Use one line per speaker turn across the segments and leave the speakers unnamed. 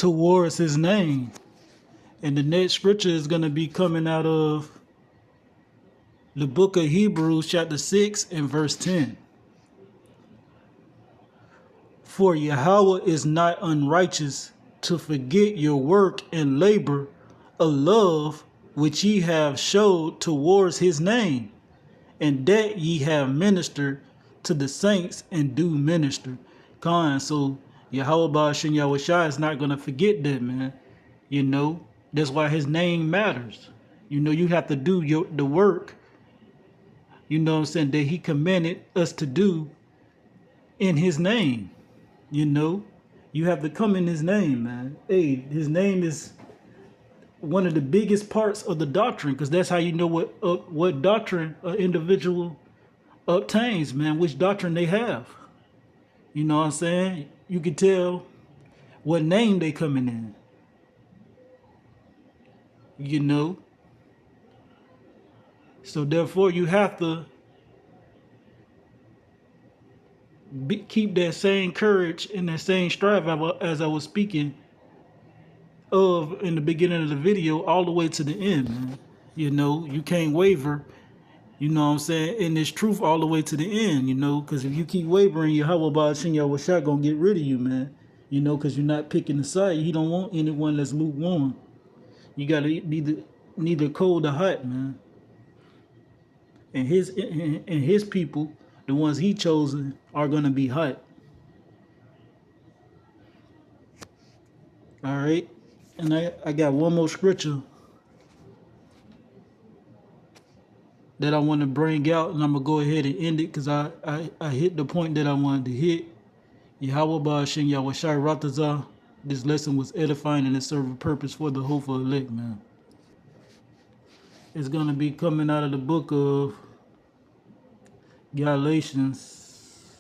towards his name. And the next scripture is going to be coming out of the book of Hebrews chapter 6 and verse 10. For Yahweh is not unrighteous to forget your work and labor of love which ye have showed towards his name, and that ye have ministered to the saints and do minister. So Yahweh Ba'ashem Yahushua is not going to forget that, man. You know, that's why his name matters. You know, you have to do the work, you know what I'm saying, that he commanded us to do in his name. You know, you have to come in his name, man. Hey, his name is one of the biggest parts of the doctrine, because that's how you know what doctrine an individual obtains, man, which doctrine they have. You know what I'm saying? You can tell what name they coming in. You know? So therefore you have to keep that same courage and that same strive as I was speaking of in the beginning of the video all the way to the end, man. You know, you can't waver, you know what I'm saying, in this truth all the way to the end, you know, because if you keep wavering, Yahweh Ba'ashem Yahushua gonna get rid of you, man. You know, because you're not picking the side. He don't want anyone that's lukewarm. You gotta neither cold or hot, man. And his people, the ones he chosen, are gonna be hot. All right, and I got one more scripture that I want to bring out, and I'm gonna go ahead and end it because I hit the point that I wanted to hit. Yahweh Ba'ashem Yahushua Ratazah. This lesson was edifying and it served a purpose for the hopeful elect, man. It's gonna be coming out of the book of Galatians,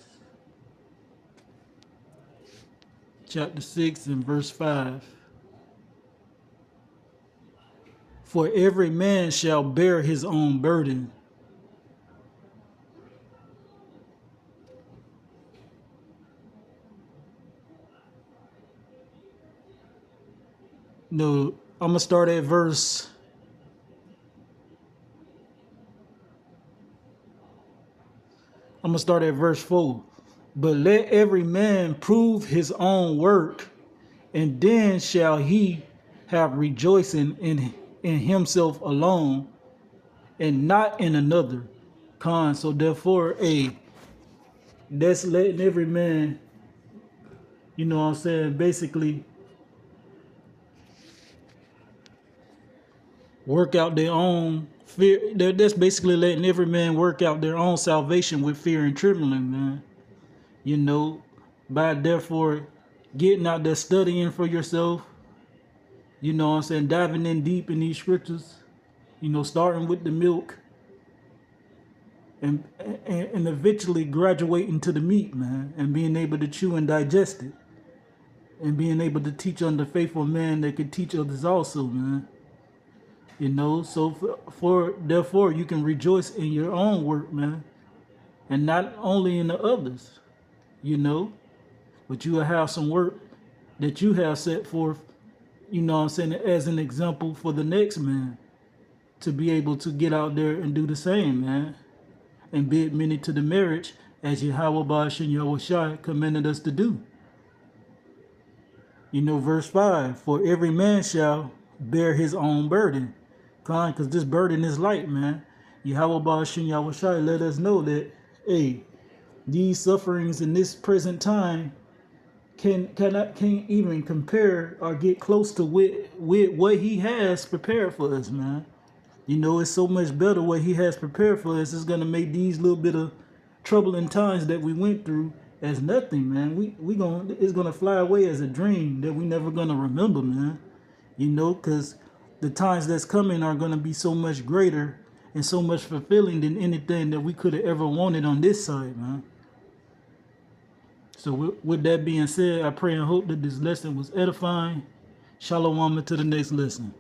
chapter 6 and verse 5. For every man shall bear his own burden. No, I'm gonna start at verse. I'm gonna start at verse 4. But let every man prove his own work, and then shall he have rejoicing in himself alone, and not in another. So therefore, that's letting every man, you know what I'm saying, basically work out their own fear. That's basically letting every man work out their own salvation with fear and trembling, man. You know, by therefore getting out there, studying for yourself, you know what I'm saying, diving in deep in these scriptures, you know, starting with the milk and eventually graduating to the meat, man, and being able to chew and digest it, and being able to teach under faithful man that can teach others also, man. You know, so therefore you can rejoice in your own work, man, and not only in the others, you know, but you will have some work that you have set forth, you know what I'm saying, as an example for the next man to be able to get out there and do the same, man, and bid many to the marriage as Yahweh Ba'ashem Yahushua commanded us to do. You know, verse 5, for every man shall bear his own burden. Because this burden is light, man. Yahweh Ba'ashem Yahushua let us know that, hey, these sufferings in this present time can't even compare or get close to with what he has prepared for us, man. You know, it's so much better what he has prepared for us. It's gonna make these little bit of troubling times that we went through as nothing, man. It's gonna fly away as a dream that we never gonna remember, man. You know, because the times that's coming are gonna be so much greater and so much fulfilling than anything that we could have ever wanted on this side, man. So with that being said, I pray and hope that this lesson was edifying. Shalom to the next lesson.